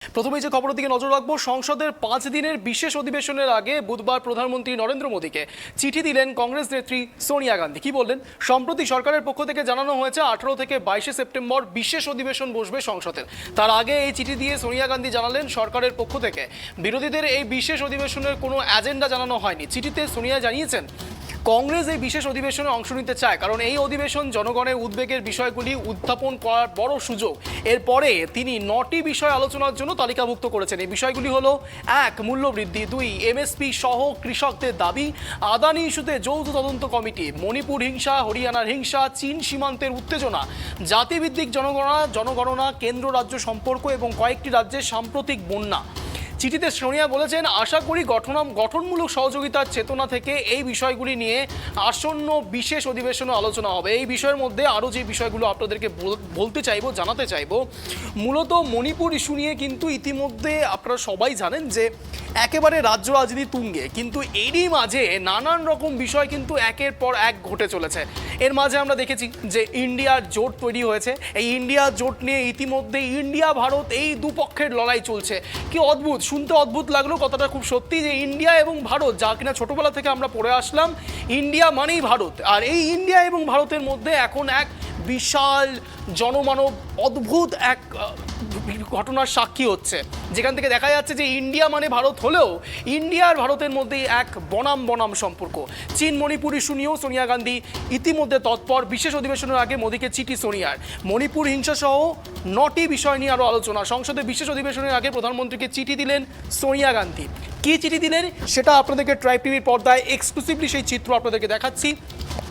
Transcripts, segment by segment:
প্রথমেই যে খবরের দিকে নজর রাখবো, সংসদের 5 দিনের বিশেষ অধিবেশনের আগে বুধবার প্রধানমন্ত্রী নরেন্দ্র মোদীকে চিঠি দিলেন কংগ্রেস নেত্রী সোনিয়া গান্ধী। কি বললেন? সম্প্রতি সরকারের পক্ষ থেকে জানানো হয়েছে 18 থেকে 22 সেপ্টেম্বর বিশেষ অধিবেশন বসবে সংসদের। তার আগে এই চিঠি দিয়ে সোনিয়া গান্ধী জানালেন সরকারের পক্ষ থেকে বিরোধীদের এই বিশেষ অধিবেশনের কোনো এজেন্ডা জানানো হয়নি। চিঠিতে সোনিয়া জানিয়েছেন কংগ্রেস এই বিশেষ অধিবেশনে অংশ নিতে চায়, কারণ এই অধিবেশন জনগণের উদ্বেগের বিষয়গুলি উত্থাপন করার বড় সুযোগ। এরপরে তিনি 9টি বিষয় আলোচনার জন্য তালিকাভুক্ত করেছেন। এই বিষয়গুলি হলো: 1, মূল্যবৃদ্ধি; 2, এমএসপি সহ কৃষকদের দাবি; আদানি ইস্যুতে যৌথ তদন্ত কমিটি; মণিপুর হিংসা, হরিয়ানার হিংসা; চীন সীমান্তের উত্তেজনা; জাতিভিত্তিক জনগণনা, কেন্দ্র রাজ্য সম্পর্ক এবং কয়েকটি রাজ্যের সাম্প্রতিক বন্যা। চিঠিতে সোনিয়া বলেছেন, আশা করি গঠনমূলক সহযোগিতার চেতনা থেকে এই বিষয়গুলি নিয়ে আসন্ন বিশেষ অধিবেশনে আলোচনা হবে। এই বিষয়ের মধ্যে আরও যে বিষয়গুলো আপনাদেরকে বলতে চাইবো, জানাতে চাইবো, মূলত মণিপুর ইস্যু নিয়ে কিন্তু ইতিমধ্যে আপনারা সবাই জানেন যে একেবারে রাজ্য রাজনীতি তুঙ্গে, কিন্তু এরই মাঝে নানান রকম বিষয় কিন্তু একের পর এক ঘটে চলেছে। এর মাঝে আমরা দেখেছি যে ইন্ডিয়ার জোট তৈরি হয়েছে। এই ইন্ডিয়ার জোট নিয়ে ইতিমধ্যে ইন্ডিয়া ভারত এই দুপক্ষের লড়াই চলছে। কি অদ্ভুত, শুনতে অদ্ভুত লাগলো, কথাটা খুব সত্যি যে ইন্ডিয়া এবং ভারত, যা কিনা ছোটবেলা থেকে আমরা পড়ে আসলাম, ইন্ডিয়া মানেই ভারত, আর এই ইন্ডিয়া এবং ভারতের মধ্যে এখন এক বিশাল জনমানব অদ্ভুত এক ঘটনার সাক্ষী হচ্ছে, যেখান থেকে দেখা যাচ্ছে যে ইন্ডিয়া মানে ভারত হলেও ইন্ডিয়া আর ভারতের মধ্যেই এক বনাম বনাম সম্পর্ক। চীন মণিপুর ইস্যু নিয়েও সোনিয়া গান্ধী ইতিমধ্যে তৎপর। বিশেষ অধিবেশনের আগে মোদীকে চিঠি সোনিয়ার। মণিপুর হিংসা সহ 9টি বিষয় নিয়ে আরও আলোচনা। সংসদে বিশেষ অধিবেশনের আগে প্রধানমন্ত্রীকে চিঠি দিলেন সোনিয়া গান্ধী। কি চিঠি দিলেন সেটা আপনাদেরকে ট্রাইব টিভির পর্দায় এক্সক্লুসিভলি সেই চিত্র আপনাদেরকে দেখাচ্ছি।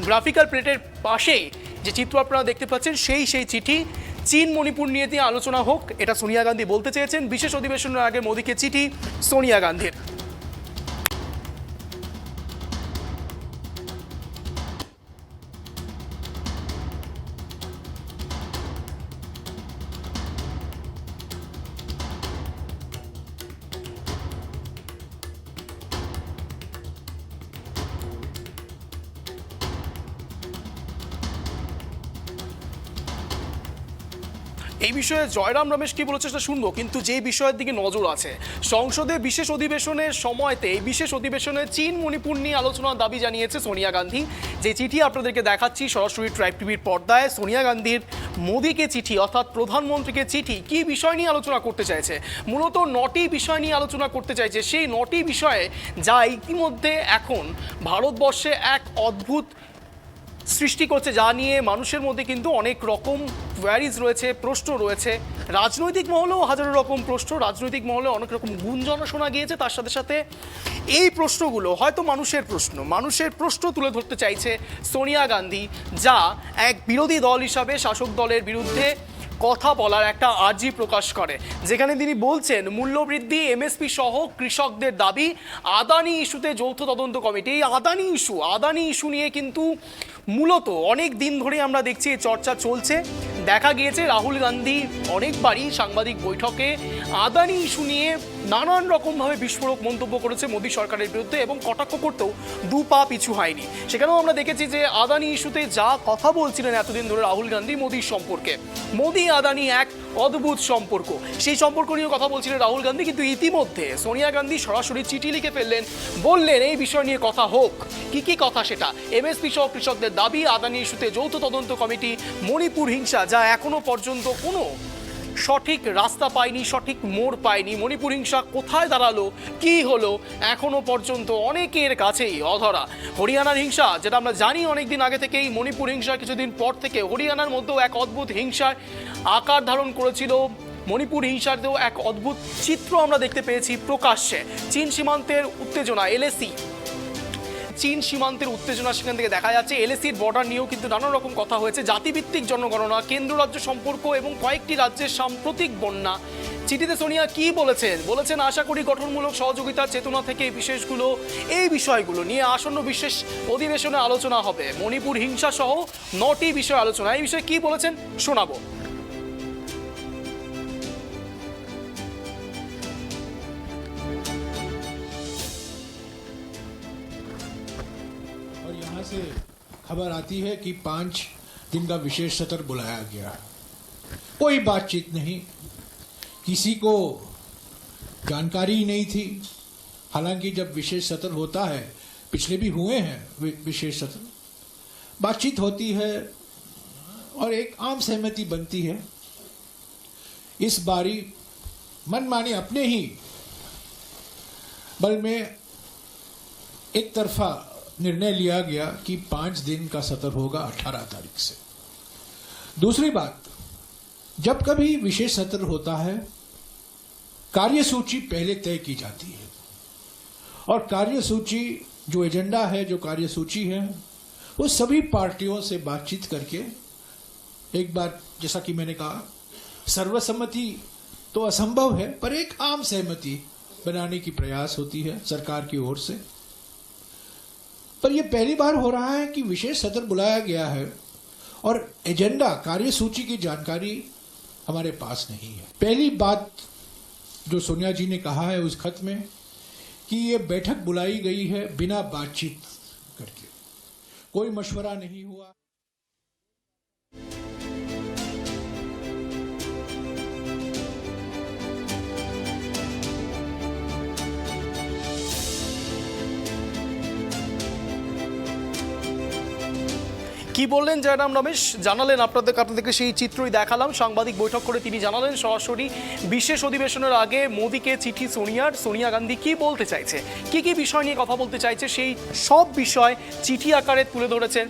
গ্রাফিক্যাল প্লেটের পাশেই যে চিত্র আপনারা দেখতে পাচ্ছেন সেই চিঠি। চীন মণিপুর নিয়ে আলোচনা হোক, এটা সোনিয়া গান্ধী বলতে চেয়েছেন। বিশেষ অধিবেশনের আগে মোদীকে চিঠি সোনিয়া গান্ধীর। এই বিষয়ে জয়রাম রমেশ কি বলেছে সেটা শুনবো, কিন্তু যে বিষয়ের দিকে নজর আছে, সংসদে বিশেষ অধিবেশনের সময়তে এই বিশেষ অধিবেশনে চীন মণিপুর নিয়ে আলোচনার দাবি জানিয়েছে সোনিয়া গান্ধী। যে চিঠি আপনাদেরকে দেখাচ্ছি সরাসরি ট্রাইব টিভির পর্দায়, সোনিয়া গান্ধীর মোদীকে চিঠি, অর্থাৎ প্রধানমন্ত্রীকে চিঠি। কি বিষয় নিয়ে আলোচনা করতে চাইছে? মূলত 9টি বিষয় নিয়ে আলোচনা করতে চাইছে। সেই 9টি বিষয়ে যা ইতিমধ্যে এখন ভারতবর্ষে এক অদ্ভুত সৃষ্টি করছে, যা নিয়ে মানুষের মধ্যে কিন্তু অনেক রকম কোয়ারিজ রয়েছে, প্রশ্ন রয়েছে। রাজনৈতিক মহলেও হাজারো রকম প্রশ্ন, রাজনৈতিক মহলে অনেক রকম গুঞ্জন শোনা গিয়েছে। তার সাথে সাথে এই প্রশ্নগুলো হয়তো মানুষের প্রশ্ন তুলে ধরতে চাইছে সোনিয়া গান্ধী, যা এক বিরোধী দল হিসাবে শাসক দলের বিরুদ্ধে কথা বলার একটা আর্জি প্রকাশ করে, যেখানে তিনি বলছেন মূল্যবৃদ্ধি, এমএসপি সহ কৃষকদের দাবি, আদানি ইস্যুতে যৌথ তদন্ত কমিটি। এই আদানি ইস্যু নিয়ে কিন্তু মূলত অনেক দিন ধরে আমরা দেখছি এই চর্চা চলছে। দেখা গিয়েছে রাহুল গান্ধী অনেকবারই সাংবাদিক বৈঠকে আদানি ইস্যু নিয়ে নানান রকমভাবে বিস্ফোরক মন্তব্য করেছে মোদী সরকারের বিরুদ্ধে, এবং কটাক্ষ করতেও দু পা পিছু হয়নি। সেখানেও আমরা দেখেছি যে আদানি ইস্যুতে যা কথা বলছিলেন এতদিন ধরে রাহুল গান্ধী মোদীর সম্পর্কে, মোদী আদানি এক অদ্ভুত সম্পর্ক, সেই সম্পর্ক নিয়েও কথা বলছিলেন রাহুল গান্ধী। কিন্তু ইতিমধ্যে সোনিয়া গান্ধী সরাসরি চিঠি লিখে ফেললেন, বললেন এই বিষয় নিয়ে কথা হোক। কি কথা সেটা? এমএসপি সহ কৃষকদের দাবি, আদানি ইস্যুতে যৌথ তদন্ত কমিটি, মণিপুর হিংসা, যা এখনো পর্যন্ত কোনো সঠিক রাস্তা পায়নি, সঠিক মোড় পায়নি। মণিপুর হিংসা কোথায় দাঁড়ালো, কি হলো, এখনো পর্যন্ত অনেকের কাছেই অধরা। হরিয়ানার হিংসা, যেটা আমরা জানি অনেকদিন আগে থেকেই, মণিপুর হিংসা কিছুদিন পর থেকে হরিয়ানার মধ্যেও এক অদ্ভুত হিংসার আকার ধারণ করেছিল। মণিপুর হিংসাতেও এক অদ্ভুত চিত্র আমরা দেখতে পেয়েছি প্রকাশ্যে। চীন সীমান্তের উত্তেজনা, এলএসি, চীন সীমান্তের উত্তেজনা সেখান থেকে দেখা যাচ্ছে। এলএসির বর্ডার নিয়েও কিন্তু নানা রকম কথা হয়েছে। জাতিভিত্তিক জনগণনা, কেন্দ্র রাজ্য সম্পর্ক এবং কয়েকটি রাজ্যের সাম্প্রতিক বন্যা। চিঠিতে সোনিয়া কি বলেছেন আশা করি গঠনমূলক সহযোগিতার চেতনা থেকে এই বিষয়গুলো নিয়ে আসন্ন বিশেষ অধিবেশনে আলোচনা হবে। মণিপুর হিংসা সহ 9টি বিষয় আলোচনা। এই বিষয়ে কি বলেছেন শোনাবো। से खबर आती है कि 5 दिन का विशेष सत्र बुलाया गया। कोई बातचीत नहीं, किसी को जानकारी ही नहीं थी। हालांकि जब विशेष सत्र होता है, पिछले भी हुए हैं विशेष सत्र, बातचीत होती है और एक आम सहमति बनती है। इस बारी मनमाने अपने ही बल में एक तरफा निर्णय लिया गया कि 5 दिन का सत्र होगा 18 तारीख से। दूसरी बात, जब कभी विशेष सत्र होता है, कार्यसूची पहले तय की जाती है और कार्यसूची जो एजेंडा है, जो कार्यसूची है, वो सभी पार्टियों से बातचीत करके एक बार, जैसा कि मैंने कहा, सर्वसम्मति तो असंभव है, पर एक आम सहमति बनाने की प्रयास होती है सरकार की ओर से। पर यह पहली बार हो रहा है कि विशेष सत्र बुलाया गया है और एजेंडा, कार्यसूची की जानकारी हमारे पास नहीं है। पहली बात जो सोनिया जी ने कहा है उस खत में कि ये बैठक बुलाई गई है बिना बातचीत करके, कोई मशवरा नहीं हुआ। কি বললেন জয়রাম রমেশ? জানালেন আপনাদেরকে সেই চিত্রই দেখালাম। সাংবাদিক বৈঠক করে তিনি জানালেন সরাসরি বিশেষ অধিবেশনের আগে মোদিকে চিঠি সোনিয়া গান্ধী কি বলতে চাইছে, কি কি বিষয় নিয়ে কথা বলতে চাইছে, সেই সব বিষয় চিঠি আকারে তুলে ধরেছেন।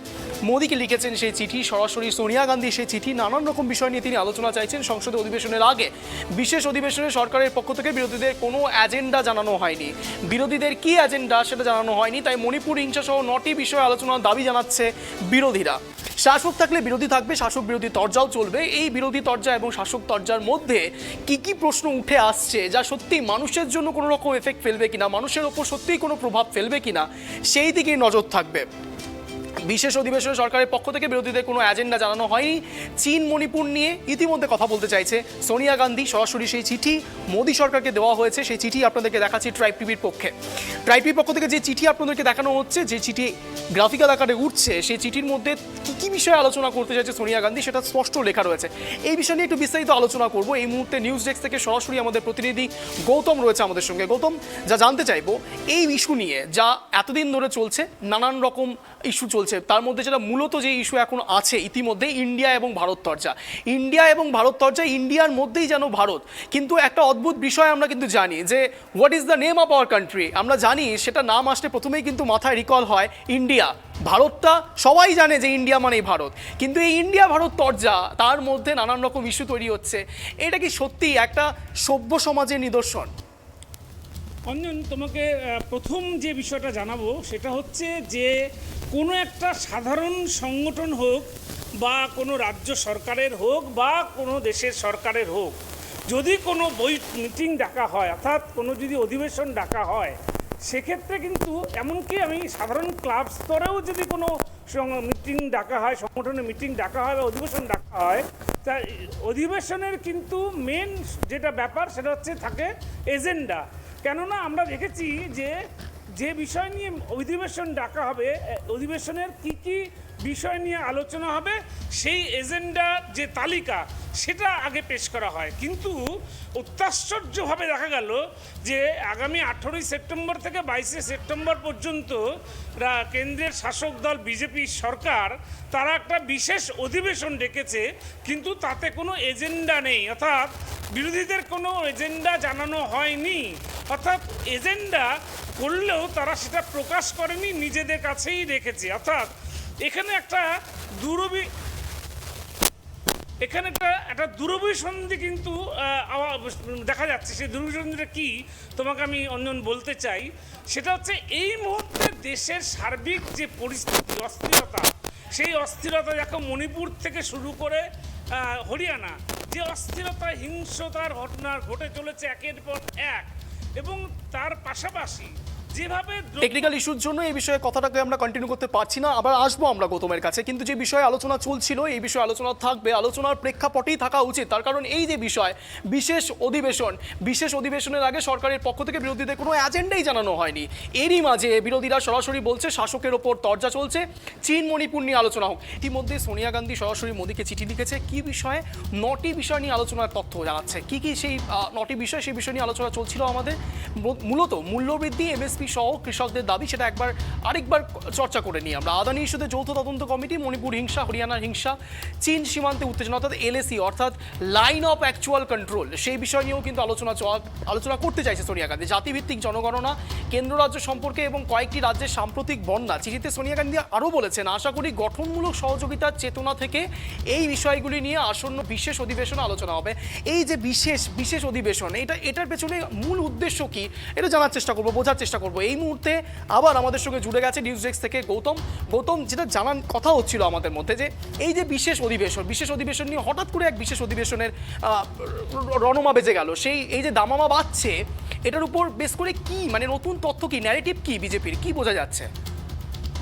মোদিকে লিখেছেন সেই চিঠি, সরাসরি সোনিয়া গান্ধী সেই চিঠি, নানান রকম বিষয় নিয়ে তিনি আলোচনা চাইছেন সংসদে অধিবেশনের আগে। বিশেষ অধিবেশনে সরকারের পক্ষ থেকে বিরোধীদের কোনো এজেন্ডা জানানো হয়নি, বিরোধীদের কি এজেন্ডা সেটা জানানো হয়নি। তাই মণিপুর হিংসা সহ 9টি বিষয়ে আলোচনার দাবি জানাচ্ছে বিরোধীরা। শাসক থাকলে বিরোধী থাকবে, শাসক বিরোধী তরজাও চলবে। এই বিরোধী তরজা এবং শাসক তরজার মধ্যে কি কি প্রশ্ন উঠে আসছে যা সত্যি মানুষের জন্য কোনো রকম এফেক্ট ফেলবে কিনা, মানুষের ওপর সত্যিই কোনো প্রভাব ফেলবে কিনা, সেই দিকেই নজর থাকবে। বিশেষ অধিবেশনে সরকারের পক্ষ থেকে বিরোধীদের কোনো এজেন্ডা জানানো হয়নি। চীন মণিপুর নিয়ে ইতিমধ্যে কথা বলতে চাইছে সোনিয়া গান্ধী। সরাসরি সেই চিঠি মোদী সরকারকে দেওয়া হয়েছে। সেই চিঠি আপনাদেরকে দেখাচ্ছি ট্রাইব টিভির পক্ষে। ট্রাইব টিভির পক্ষ থেকে যে চিঠি আপনাদেরকে দেখানো হচ্ছে, যে চিঠি গ্রাফিক্যাল আকারে উঠছে, সেই চিঠির মধ্যে কী কী বিষয়ে আলোচনা করতে চাইছে সোনিয়া গান্ধী সেটা স্পষ্ট লেখা রয়েছে। এই বিষয় নিয়ে একটু বিস্তারিত আলোচনা করব। এই মুহূর্তে নিউজ ডেস্ক থেকে সরাসরি আমাদের প্রতিনিধি গৌতম রয়েছে আমাদের সঙ্গে। গৌতম, যা জানতে চাইবো এই ইস্যু নিয়ে, যা এতদিন ধরে চলছে, নানান রকম ইস্যু চলছে, তার মধ্যে যেটা মূলত যে ইস্যু এখন আছে ইতিমধ্যে ইন্ডিয়া এবং ভারত তরজা। ইন্ডিয়া এবং ভারত তরজা, ইন্ডিয়ার মধ্যেই যেন ভারত। কিন্তু একটা অদ্ভুত বিষয় আমরা কিন্তু জানি যে what is the name of our country. আমরা জানি সেটা নাম আসলে প্রথমেই কিন্তু মাথায় রিকল হয় ইন্ডিয়া। ভারতটা সবাই জানে যে ইন্ডিয়া মানেই ভারত, কিন্তু এই ইন্ডিয়া ভারত তরজা, তার মধ্যে নানান রকম ইস্যু তৈরি হচ্ছে। এটা কি সত্যি একটা সভ্য সমাজের নিদর্শন? অঞ্জন, তোমাকে প্রথম যে বিষয়টা জানাবো সেটা হচ্ছে যে কোনো একটা সাধারণ সংগঠন হোক বা কোনো রাজ্য সরকারের হোক বা কোনো দেশের সরকারের হোক, যদি কোনো মিটিং ডাকা হয়, অর্থাৎ কোনো যদি অধিবেশন ডাকা হয়, সেক্ষেত্রে কিন্তু এমনকি আমি সাধারণ ক্লাব স্তরেও যদি কোনো মিটিং ডাকা হয়, সংগঠনের মিটিং ডাকা হয় বা অধিবেশন ডাকা হয়, তা অধিবেশনের কিন্তু মেন যেটা ব্যাপার সেটা হচ্ছে থাকে এজেন্ডা। কেননা আমরা দেখেছি যে বিষয় নিয়ে অধিবেশন ডাকা হবে, অধিবেশনের কি কি বিষয় নিয়ে আলোচনা হবে, সেই এজেন্ডার যে তালিকা সেটা আগে পেশ করা হয়। কিন্তু অত্যাশ্চর্যভাবে দেখা গেল যে আগামী 18ই সেপ্টেম্বর থেকে 22শে সেপ্টেম্বর পর্যন্ত কেন্দ্রের শাসক দল বিজেপি সরকার তারা একটা বিশেষ অধিবেশন ডেকেছে, কিন্তু তাতে কোনো এজেন্ডা নেই, অর্থাৎ বিরোধীদের কোনো এজেন্ডা জানানো হয়নি। অর্থাৎ এজেন্ডা করলেও তারা সেটা প্রকাশ করেনি, নিজেদের কাছেই রেখেছে। অর্থাৎ এখানে একটা একটা দুরভিসন্ধি কিন্তু দেখা যাচ্ছে। সেই দুরভিসন্ধিটা কি তোমাকে আমি অঞ্জন বলতে চাই, সেটা হচ্ছে এই মুহূর্তে দেশের সার্বিক যে পরিস্থিতি, অস্থিরতা, সেই অস্থিরতা দেখো মণিপুর থেকে শুরু করে হরিয়ানা, যে অস্থিরতা, হিংস্রতার ঘটনা ঘটে চলেছে একের পর এক, এবং তার পাশাপাশি যেভাবে টেকনিক্যাল ইস্যুর জন্য এই বিষয়ে কথাটাকে আমরা কন্টিনিউ করতে পারছি না, আবার আসবো আমরা গৌতমের কাছে। কিন্তু যে বিষয়ে আলোচনা চলছিল এই বিষয়ে আলোচনা থাকবে, আলোচনার প্রেক্ষাপটেই থাকা উচিত। তার কারণ এই যে বিষয় বিশেষ অধিবেশনের আগে সরকারের পক্ষ থেকে বিরোধীদের কোনো এজেন্ডাই জানানো হয়নি। এরই মাঝে বিরোধীরা সরাসরি বলছে শাসকের ওপর তরজা চলছে, চীন মণিপুর নিয়ে আলোচনা হোক। ইতিমধ্যে সোনিয়া গান্ধী সরাসরি মোদীকে চিঠি লিখেছে। কি বিষয়ে? 9টি বিষয় নিয়ে আলোচনার তথ্য জানাচ্ছে। কি কি সেই 9টি বিষয়, সেই বিষয় নিয়ে আলোচনা চলছিল আমাদের। মূলত মূল্যবৃদ্ধি, এমএসপি সহ কৃষকদের দাবি, সেটা আরেকবার চর্চা করে নিই আমরা। আদানি ইস্যুতে যৌথ তদন্ত কমিটি, মণিপুর হিংসা, হরিয়ানার হিংসা, চীন সীমান্তে উত্তেজনা অর্থাৎ এলএসি অর্থাৎ লাইন অফ অ্যাকচুয়াল কন্ট্রোল, সেই বিষয় নিয়েও কিন্তু আলোচনা করতে চাইছে সোনিয়া গান্ধী। জাতিভিত্তিক জনগণনা, কেন্দ্র রাজ্য সম্পর্কে এবং কয়েকটি রাজ্যের সাম্প্রতিক বন্যা। চিঠিতে সোনিয়া গান্ধী আরও বলেছেন, আশা করি গঠনমূলক সহযোগিতার চেতনা থেকে এই বিষয়গুলি নিয়ে আসন্ন বিশেষ অধিবেশনে আলোচনা হবে। এই যে বিশেষ অধিবেশন, এটার পেছনে মূল উদ্দেশ্য কি, এটা জানার চেষ্টা করবো, বোঝার চেষ্টা করবো। এই মুহূর্তে আবার আমাদের সঙ্গে জুড়ে গেছে নিউজ ডেস্ক থেকে গৌতম, যেটা জানার কথা হচ্ছিল আমাদের মধ্যে, যে এই যে বিশেষ অধিবেশন নিয়ে হঠাৎ করে এক বিশেষ অধিবেশনের রণমা বেজে গেল, এই যে দামামা বাজছে, এটার উপর বেশ করে কি মানে নতুন তথ্য কি, ন্যারেটিভ কি, বিজেপির কি বোঝা যাচ্ছে?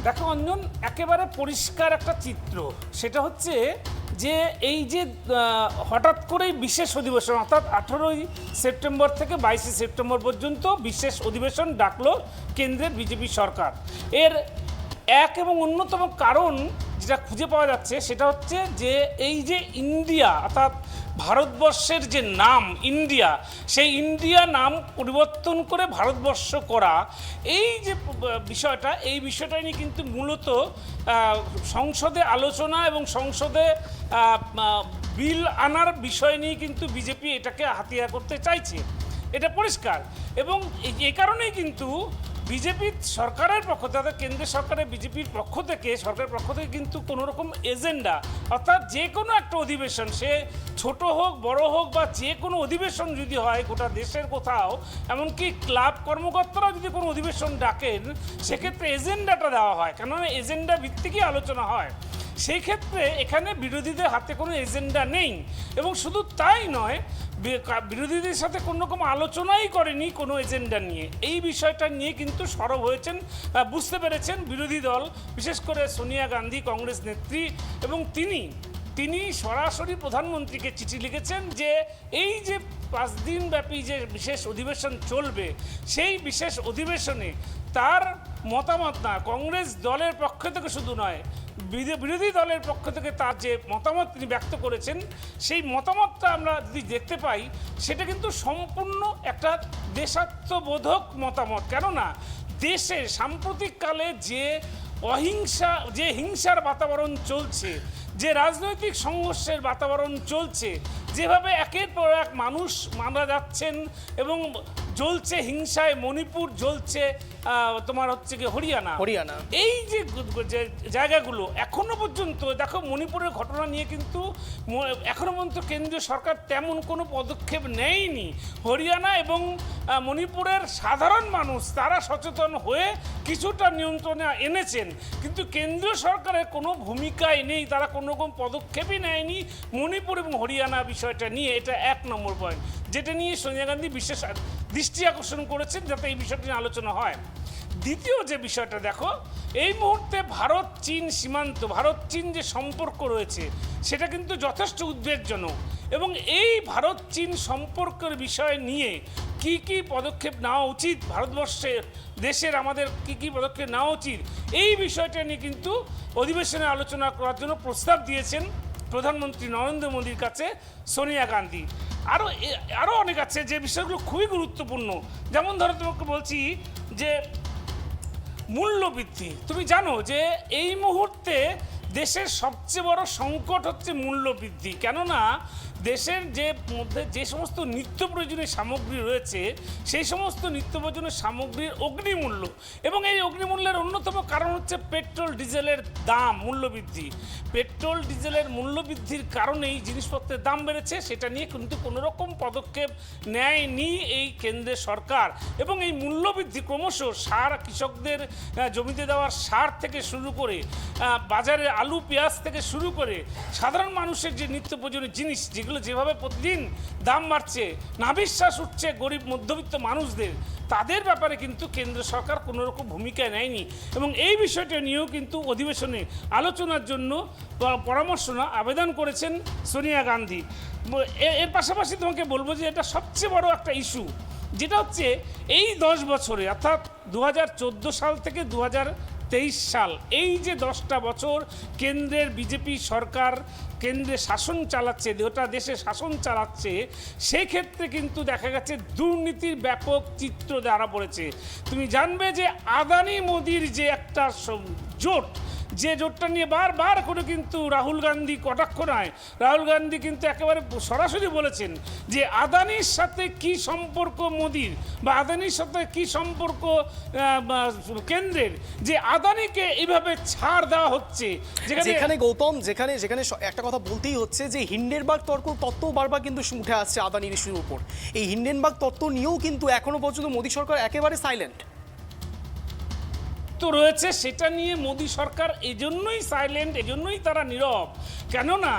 দেখো অঞ্জন, একেবারে পরিষ্কার একটা চিত্র। সেটা হচ্ছে যে এই যে হঠাৎ করেই বিশেষ অধিবেশন, অর্থাৎ 18ই সেপ্টেম্বর থেকে 22শে সেপ্টেম্বর পর্যন্ত বিশেষ অধিবেশন ডাকলো কেন্দ্রের বিজেপি সরকার। এর এক এবং অন্যতম কারণ যেটা খুঁজে পাওয়া যাচ্ছে সেটা হচ্ছে যে এই যে ইন্ডিয়া, অর্থাৎ ভারতবর্ষের যে নাম ইন্ডিয়া, সেই ইন্ডিয়া নাম পরিবর্তন করে ভারতবর্ষ করা, এই যে বিষয়টা নিয়ে কিন্তু মূলত সংসদে আলোচনা এবং সংসদে বিল আনার বিষয় নিয়ে কিন্তু বিজেপি এটাকে হাতিয়ার করতে চাইছে, এটা পরিষ্কার। এবং এই কারণেই কিন্তু বিজেপির সরকারের পক্ষ থেকে, কেন্দ্রের সরকারের বিজেপির পক্ষ থেকে, সরকারের পক্ষ থেকে কিন্তু কোনো রকম এজেন্ডা, অর্থাৎ যে কোনো একটা অধিবেশন, সে ছোট হোক বড় হোক বা যে কোনো অধিবেশন যদি হয় গোটা দেশের কোথাও, এমনকি ক্লাব কর্মকর্তারাও যদি কোনো অধিবেশন ডাকেন, সেক্ষেত্রে এজেন্ডাটা দেওয়া হয়, কেননা এজেন্ডা ভিত্তিকই আলোচনা হয়। সেই ক্ষেত্রে এখানে বিরোধীদের হাতে কোনো এজেন্ডা নেই। এবং শুধু তাই নয়, বিরোধীদের সাথে কোনো রকম আলোচনাই করেনি কোনো এজেন্ডা নিয়ে। এই বিষয়টা নিয়ে কিন্তু সরব হয়েছেন, বুঝতে পেরেছেন বিরোধী দল, বিশেষ করে সোনিয়া গান্ধী, কংগ্রেস নেত্রী, এবং তিনি সরাসরি প্রধানমন্ত্রীকে চিঠি লিখেছেন যে এই যে 5 দিন ব্যাপী যে বিশেষ অধিবেশন চলবে, সেই বিশেষ অধিবেশনে তার মতামত না, কংগ্রেস দলের পক্ষ থেকে শুধু নয়, বিরোধী দলের পক্ষ থেকে তার যে মতামত তিনি ব্যক্ত করেছেন, সেই মতামতটা আমরা যদি দেখতে পাই, সেটা কিন্তু সম্পূর্ণ একটা দেশাত্মবোধক মতামত। কেননা দেশে সাম্প্রতিককালে যে হিংসার বাতাবরণ চলছে, যে রাজনৈতিক সংঘর্ষের বাতাবরণ চলছে, যেভাবে একের পর এক মানুষ মারা যাচ্ছেন এবং জ্বলছে হিংসায়, মণিপুর জ্বলছে, তোমার হচ্ছে কি হরিয়ানা, এই যে জায়গাগুলো এখনো পর্যন্ত, দেখো মণিপুরের ঘটনা নিয়ে কিন্তু এখনো পর্যন্ত কেন্দ্রীয় সরকার তেমন কোনো পদক্ষেপ নেয়নি। হরিয়ানা এবং মণিপুরের সাধারণ মানুষ তারা সচেতন হয়ে কিছুটা নিয়ন্ত্রণে এনেছেন, কিন্তু কেন্দ্রীয় সরকারের কোনো ভূমিকাই নেই, তারা কোনো রকম পদক্ষেপই নেয়নি মণিপুর এবং হরিয়ানা বিষয়টা নিয়ে। এটা 1 নম্বর পয়েন্ট, যেটা নিয়ে সোনিয়া গান্ধী বিশেষ দৃষ্টি আকর্ষণ করেছেন যাতে এই বিষয়টি নিয়ে আলোচনা হয়। দ্বিতীয় যে বিষয়টা দেখো, এই মুহূর্তে ভারত চীন সীমান্ত, ভারত চীন যে সম্পর্ক রয়েছে, সেটা কিন্তু যথেষ্ট উদ্বেগজনক। এবং এই ভারত চীন সম্পর্কের বিষয় নিয়ে কি কি পদক্ষেপ নেওয়া উচিত, ভারতবর্ষের দেশের আমাদের কি কি পদক্ষেপ নেওয়া উচিত, এই বিষয়টা নিয়ে কিন্তু অধিবেশনে আলোচনা করার জন্য প্রস্তাব দিয়েছেন প্রধানমন্ত্রী নরেন্দ্র মোদীর কাছে সোনিয়া গান্ধী। আরও অনেক আছে যে বিষয়গুলো খুবই গুরুত্বপূর্ণ। যেমন ধরো তোমাকে বলছি যে মূল্যবৃদ্ধি, তুমি জানো যে এই মুহূর্তে দেশের সবচেয়ে বড় সংকট হচ্ছে মূল্যবৃদ্ধি। কেননা দেশের মধ্যে যে সমস্ত নিত্য প্রয়োজনীয় সামগ্রী রয়েছে, সেই সমস্ত নিত্য প্রয়োজনীয় সামগ্রীর অগ্নিমূল্য, এবং এই অগ্নিমূল্যের অন্যতম কারণ হচ্ছে পেট্রোল ডিজেলের দাম মূল্যবৃদ্ধি। পেট্রোল ডিজেলের মূল্যবৃদ্ধির কারণেই জিনিসপত্রের দাম বেড়েছে, সেটা নিয়ে কিন্তু কোনো রকম পদক্ষেপ নেয়নি এই কেন্দ্রের সরকার। এবং এই মূল্যবৃদ্ধি ক্রমশ সার, কৃষকদের জমিতে দেওয়ার সার থেকে শুরু করে বাজারে আলু পেঁয়াজ থেকে শুরু করে সাধারণ মানুষের যে নিত্য প্রয়োজনীয় জিনিস, যেগুলো যেগুলো যেভাবে প্রতিদিন দাম বাড়ছে, নাভিশ্বাস উঠছে গরিব মধ্যবিত্ত মানুষদের, তাদের ব্যাপারে কিন্তু কেন্দ্র সরকার কোনো রকম ভূমিকা নেয়নি। এবং এই বিষয়টা নিয়েও কিন্তু অধিবেশনে আলোচনার জন্য পরামর্শ না আবেদন করেছেন সোনিয়া গান্ধী। এর পাশাপাশি তোমাকে বলবো যে এটা সবচেয়ে বড় একটা ইস্যু, যেটা হচ্ছে এই 10 বছরে অর্থাৎ 2014 সাল থেকে 2023 সাল, এই যে 10টা বছর কেন্দ্রের বিজেপি সরকার কেন্দ্রে শাসন চালাচ্ছে, গোটা দেশে শাসন চালাচ্ছে, সেই ক্ষেত্রে কিন্তু দেখা গেছে দুর্নীতির ব্যাপক চিত্র ধরা পড়েছে। তুমি জানবে যে আদানি মোদির যে একটা জোট, যে জোটটা নিয়ে বারবার করে কিন্তু রাহুল গান্ধী কটাক্ষ নয়, রাহুল গান্ধী কিন্তু একেবারে সরাসরি বলেছেন যে আদানির সাথে কি সম্পর্ক মোদির, বা আদানির সাথে কি সম্পর্ক কেন্দ্রের, যে আদানিকে এইভাবে ছাড় দেওয়া হচ্ছে। যেখানে গৌতম, যেখানে একটা কথা বলতেই হচ্ছে যে হিন্ডেনবার্গ তত্ত্ব বারবার কিন্তু উঠে আসছে আদানির ইস্যুর উপর। এই হিন্ডেনবার্গ তত্ত্ব নিয়েও কিন্তু এখনো পর্যন্ত মোদী সরকার একেবারে সাইলেন্ট তো রয়েছে, সেটা নিয়ে মোদী সরকার এজন্যই সাইলেন্ট, এজন্যই তারা নীরব। কেননা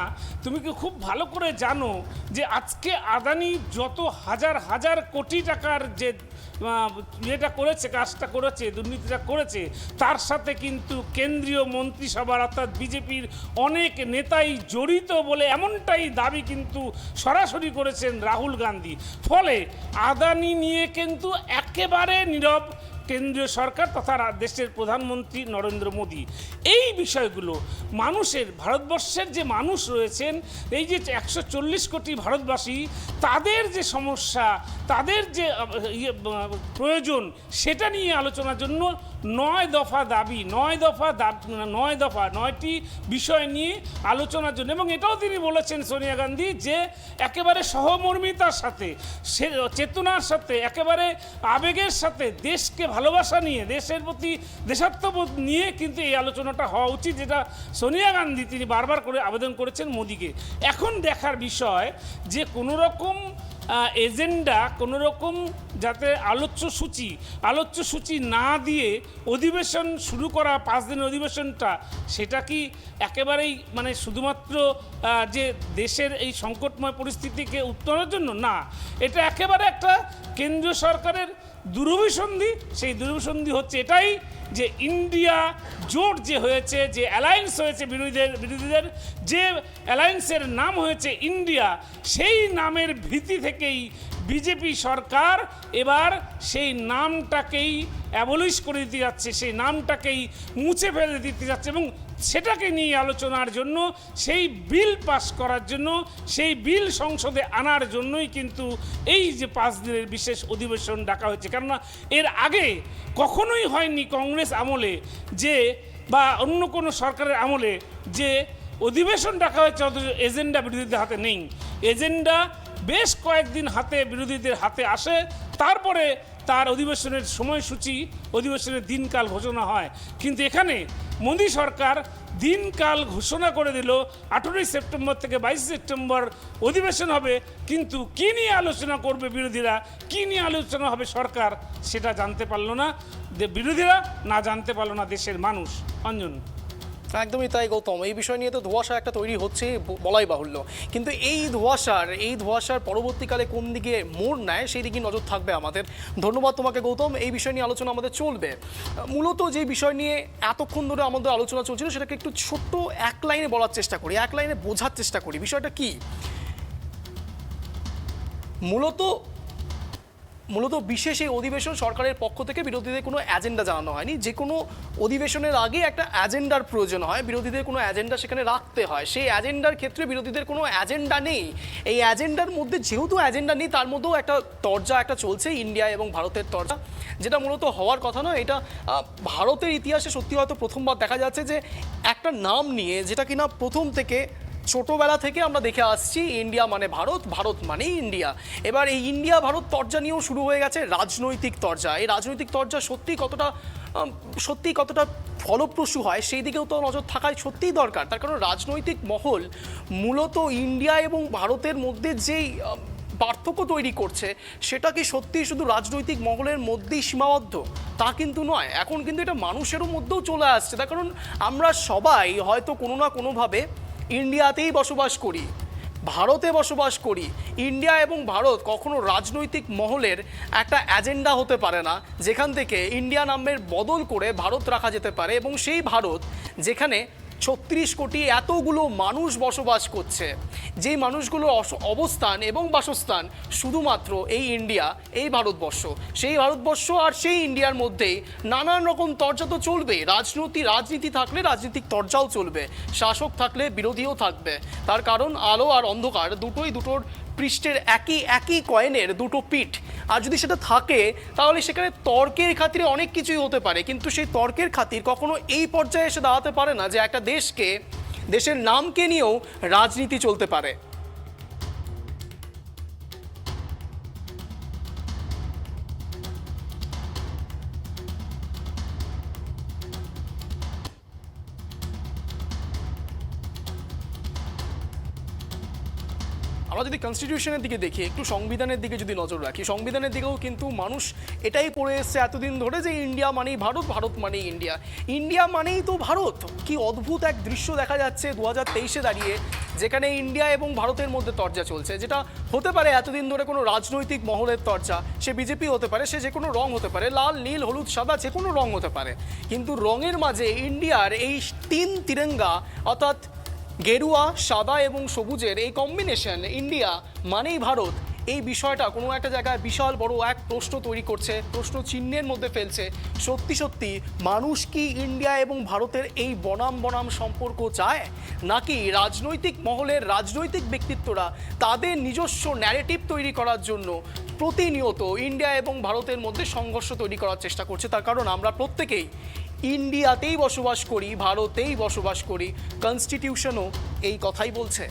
তুমি কি খুব ভালো করে জানো যে আজকে আদানি যত হাজার হাজার কোটি টাকার যে যেটা করেছে, কাজটা করেছে, দুর্নীতিটা করেছে, তার সাথে কিন্তু কেন্দ্রীয় মন্ত্রিসভার অর্থাৎ বিজেপির অনেক নেতাই জড়িত বলে এমনটাই দাবি কিন্তু সরাসরি করেছেন রাহুল গান্ধী। ফলে আদানি নিয়ে কিন্তু একেবারে নীরব কেন্দ্রীয় সরকার তথা দেশের প্রধানমন্ত্রী নরেন্দ্র মোদী। এই বিষয়গুলো মানুষের, ভারতবর্ষের যে মানুষ রয়েছেন, এই যে 140 কোটি ভারতবাসী, তাদের যে সমস্যা, তাদের যে প্রয়োজন, সেটা নিয়ে আলোচনার জন্য 9 দফা দাবি, 9টি বিষয় নিয়ে আলোচনার জন্য। এবং এটাও তিনি বলেছেন সোনিয়া গান্ধী যে একেবারে সহমর্মিতার সাথে, চেতনার সাথে, একেবারে আবেগের সাথে, দেশকে ভালোবাসা নিয়ে, দেশের প্রতি দেশাত্মবোধ নিয়ে কিন্তু এই আলোচনাটা হওয়া উচিত, যেটা সোনিয়া গান্ধী তিনি বারবার করে আবেদন করেছেন মোদিকে। এখন দেখার বিষয় যে কোনো রকম এজেন্ডা, কোনো রকম যাতে আলোচ্য সূচি না দিয়ে অধিবেশন শুরু করা, 5 দিনের অধিবেশনটা, সেটা কি একেবারেই মানে শুধুমাত্র যে দেশের এই সংকটময় পরিস্থিতিকে উত্তরণের জন্য না, এটা একেবারে একটা কেন্দ্রীয় সরকারের দুরভিসন্ধি। সেই দুরভিসন্ধি হচ্ছে এটাই যে ইন্ডিয়া জোট যে হয়েছে, যে অ্যালায়েন্স হয়েছে বিরোধীদের, যে অ্যালায়েন্সের নাম হয়েছে ইন্ডিয়া, সেই নামের ভীতি থেকেই বিজেপি সরকার এবার সেই নামটাকেই অ্যাবলিশ করে দিতে যাচ্ছে, সেই নামটাকেই মুছে ফেলে দিতে যাচ্ছে, এবং সেটাকে নিয়ে আলোচনার জন্য, সেই বিল পাস করার জন্য, সেই বিল সংসদে আনার জন্যই কিন্তু এই যে 5 দিনের বিশেষ অধিবেশন ডাকা হয়েছে। কেননা এর আগে কখনোই হয়নি কংগ্রেস আমলে যে, বা অন্য কোনো সরকারের আমলে যে অধিবেশন ডাকা হয়েছে অথচ এজেন্ডা বিরোধীদের হাতে নেই। এজেন্ডা বেশ কয়েকদিন বিরোধীদের হাতে আসে, তারপরে তার অধিবেশনের সময়সূচি, অধিবেশনের দিনকাল ঘোষণা হয়। কিন্তু এখানে মোদী সরকার দিনকাল ঘোষণা করে দিল 18 সেপ্টেম্বর থেকে 22 সেপ্টেম্বর অধিবেশন হবে, কিন্তু কী নিয়ে আলোচনা করবে বিরোধীরা, কী নিয়ে আলোচনা হবে সরকার, সেটা জানতে পারলো না বিরোধীরা, না জানতে পারলো না দেশের মানুষ। অঞ্জন, একদমই তাই গৌতম, এই বিষয় নিয়ে তো ধোঁয়াশা একটা তৈরি হচ্ছে বলাই বাহুল্য, কিন্তু এই ধোঁয়াশার পরবর্তীকালে কোন দিকে মোড় নেয় সেই দিকে নজর থাকবে আমাদের। ধন্যবাদ তোমাকে গৌতম, এই বিষয় নিয়ে আলোচনা আমাদের চলবে। মূলত যে বিষয় নিয়ে এতক্ষণ ধরে আমাদের আলোচনা চলছিল সেটাকে একটু ছোট্ট এক লাইনে বলার চেষ্টা করি, এক লাইনে বোঝার চেষ্টা করি। বিষয়টা কি? মূলত বিশেষ এই অধিবেশন সরকারের পক্ষ থেকে বিরোধীদের কোনো এজেন্ডা জানানো হয়নি। যে কোনো অধিবেশনের আগে একটা এজেন্ডার প্রয়োজন হয়, বিরোধীদের কোনো এজেন্ডা সেখানে রাখতে হয়। সেই এজেন্ডার ক্ষেত্রে বিরোধীদের কোনো এজেন্ডা নেই। এই এজেন্ডার মধ্যে যেহেতু এজেন্ডা নেই, তার মধ্যেও একটা তরজা একটা চলছে, ইন্ডিয়া এবং ভারতের তরজা, যেটা মূলত হওয়ার কথা নয়। এটা ভারতের ইতিহাসে সত্যি হয়তো প্রথমবার দেখা যাচ্ছে যে একটা নাম নিয়ে, যেটা কিনা প্রথম থেকে ছোটবেলা থেকে আমরা দেখে আসছি, ইন্ডিয়া মানে ভারত, ভারত মানেই ইন্ডিয়া। এবার এই ইন্ডিয়া ভারত তরজা নিয়েও শুরু হয়ে গেছে রাজনৈতিক তরজা। এই রাজনৈতিক তরজা সত্যি কতটা ফলপ্রসূ হয় সেই দিকেও তো নজর থাকাই সত্যিই দরকার। তার কারণ রাজনৈতিক মহল মূলত ইন্ডিয়া এবং ভারতের মধ্যে যেই পার্থক্য তৈরি করছে, সেটা কি সত্যিই শুধু রাজনৈতিক মহলের মধ্যেই সীমাবদ্ধ? তা কিন্তু নয়, এখন কিন্তু এটা মানুষেরও মধ্যেও চলে আসছে। তার কারণ আমরা সবাই হয়তো কোনো না কোনোভাবে ইন্ডিয়াতেই বসবাস করি, ভারতে বসবাস করি, ইন্ডিয়া এবং ভারত কখনো রাজনৈতিক মহলের একটা এজেন্ডা হতে পারে না যেখান থেকে ইন্ডিয়া নামের বদল করে ভারত রাখা যেতে পারে, এবং সেই ভারত যেখানে 36 কোটি এতগুলো মানুষ বসবাস করছে, যেই মানুষগুলোর অবস্থান এবং বাসস্থান শুধুমাত্র এই ইন্ডিয়া, এই ভারতবর্ষ, সেই ভারতবর্ষ আর সেই ইন্ডিয়ার মধ্যেই নানান রকম তরজা তো চলবে। রাজনীতি থাকলে রাজনৈতিক তরজাও চলবে, শাসক থাকলে বিরোধীও থাকবে। তার কারণ আলো আর অন্ধকার দুটোই দুটোর পৃষ্ঠের একই কয়েনের দুটো পিঠ। আর যদি সেটা থাকে তাহলে সেখানে তর্কের খাতিরে অনেক কিছুই হতে পারে, কিন্তু সেই তর্কের খাতির কখনো এই পর্যায়ে এসে দাঁড়াতে পারে না যে একটা দেশের নামকে নিয়েও রাজনীতি চলতে পারে। আমরা যদি কনস্টিটিউশনের দিকে দেখি, একটু সংবিধানের দিকে যদি নজর রাখি, সংবিধানের দিকেও কিন্তু মানুষ এটাই পড়ে এসছে এতদিন ধরে যে ইন্ডিয়া মানেই ভারত, ভারত মানেই ইন্ডিয়া, ইন্ডিয়া মানেই তো ভারত। কি অদ্ভুত এক দৃশ্য দেখা যাচ্ছে 2023-এ দাঁড়িয়ে, যেখানে ইন্ডিয়া এবং ভারতের মধ্যে তরজা চলছে, যেটা হতে পারে এতদিন ধরে কোনো রাজনৈতিক মহলের তরজা। সে বিজেপি হতে পারে, সে যে কোনো রং হতে পারে, লাল, নীল, হলুদ, সাদা, যে কোনো রং হতে পারে, কিন্তু রঙের মাঝে ইন্ডিয়ার এই 3 তিরঙ্গা, অর্থাৎ গেরুয়া, সাদা এবং সবুজের এই কম্বিনেশন, ইন্ডিয়া মানেই ভারত, এই বিষয়টা কোনো একটা জায়গায় বিশাল বড় এক প্রশ্ন তৈরি করছে, প্রশ্ন চিহ্নের মধ্যে ফেলছে। সত্যি মানুষ কি ইন্ডিয়া এবং ভারতের এই বনাম সম্পর্ক চায়, নাকি রাজনৈতিক মহলের রাজনৈতিক ব্যক্তিত্বরা তাদের নিজস্ব ন্যারেটিভ তৈরি করার জন্য প্রতিনিয়ত ইন্ডিয়া এবং ভারতের মধ্যে সংঘর্ষ তৈরি করার চেষ্টা করছে? তার কারণ আমরা প্রত্যেকেই ইন্ডিয়াতেই বসবাস করি, ভারতেই বসবাস করি, কনস্টিটিউশনও এই কথাই বলছে।